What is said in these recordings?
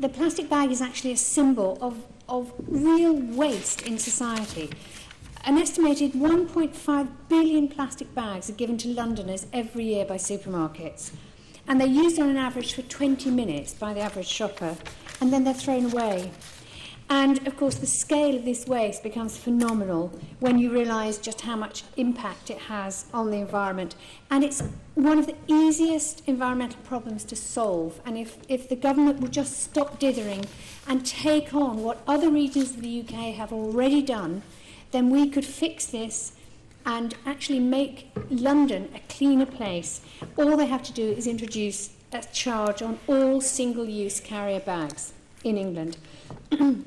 the plastic bag is actually a symbol of real waste in society. An estimated 1.5 billion plastic bags are given to Londoners every year by supermarkets. And they're used on an average for 20 minutes by the average shopper, and then they're thrown away. And, of course, the scale of this waste becomes phenomenal when you realise just how much impact it has on the environment. And it's one of the easiest environmental problems to solve. And if the government would just stop dithering and take on what other regions of the UK have already done, then we could fix this and actually make London a cleaner place. All they have to do is introduce a charge on all single-use carrier bags in England.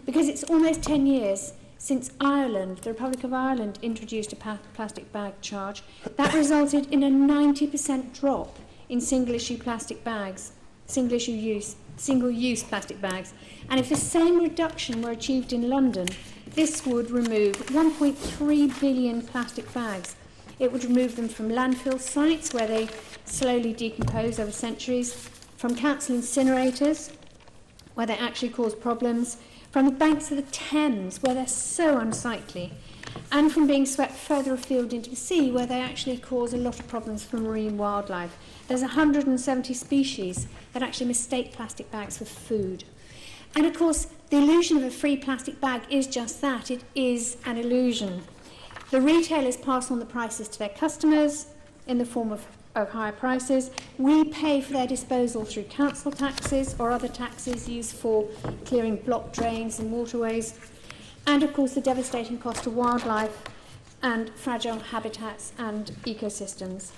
Because it's almost 10 years since Ireland, the Republic of Ireland, introduced a plastic bag charge. That resulted in a 90% drop in single-use plastic bags. And if the same reduction were achieved in London, this would remove 1.3 billion plastic bags. It would remove them from landfill sites where they slowly decompose over centuries, from council incinerators where they actually cause problems, from the banks of the Thames where they're so unsightly, and from being swept further afield into the sea where they actually cause a lot of problems for marine wildlife. There's 170 species that actually mistake plastic bags for food. And of course, the illusion of a free plastic bag is just that. It is an illusion. The retailers pass on the prices to their customers in the form of higher prices. We pay for their disposal through council taxes or other taxes used for clearing blocked drains and waterways. And of course, the devastating cost to wildlife and fragile habitats and ecosystems.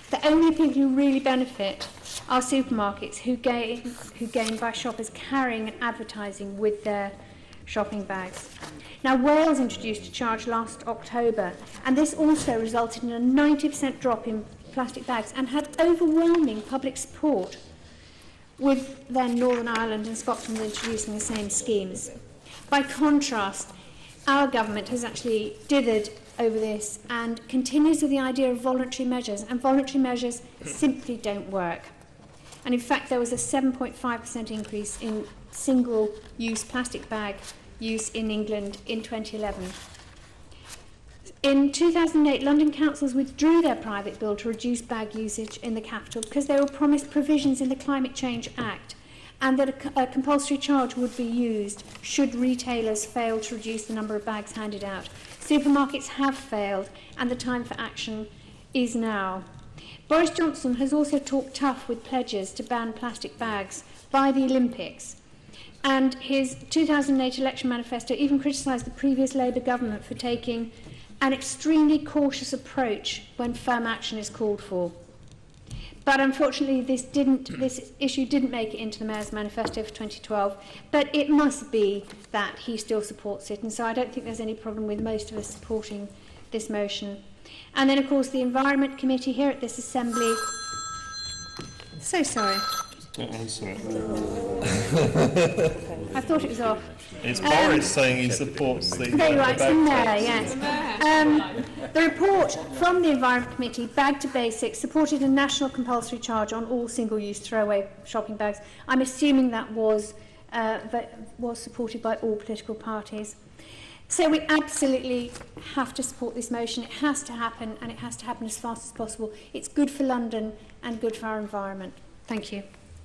The only people who really benefit are supermarkets who gain by shoppers carrying and advertising with their shopping bags. Now, Wales introduced a charge last October, and this also resulted in a 90% drop in plastic bags and had overwhelming public support, with then Northern Ireland and Scotland introducing the same schemes. By contrast, our government has actually dithered over this and continues with the idea of voluntary measures, and voluntary measures simply don't work. And in fact, there was a 7.5% increase in single-use plastic bag use in England in 2011. In 2008, London councils withdrew their private bill to reduce bag usage in the capital because they were promised provisions in the Climate Change Act, and that a compulsory charge would be used should retailers fail to reduce the number of bags handed out. Supermarkets have failed, and the time for action is now. Boris Johnson has also talked tough with pledges to ban plastic bags by the Olympics, and his 2008 election manifesto even criticised the previous Labour government for taking an extremely cautious approach when firm action is called for. But unfortunately, this issue didn't make it into the Mayor's manifesto for 2012, but it must be that he still supports it, and so I don't think there's any problem with most of us supporting this motion. And then, of course, the Environment Committee here at this Assembly... So sorry. Don't answer it. I thought it was off. It's Boris saying he supports the... There you are, it's in there, yes. The report from the Environment Committee, Bag to Basics, supported a national compulsory charge on all single-use throwaway shopping bags. I'm assuming that was supported by all political parties. So we absolutely have to support this motion. It has to happen, and it has to happen as fast as possible. It's good for London and good for our environment. Thank you.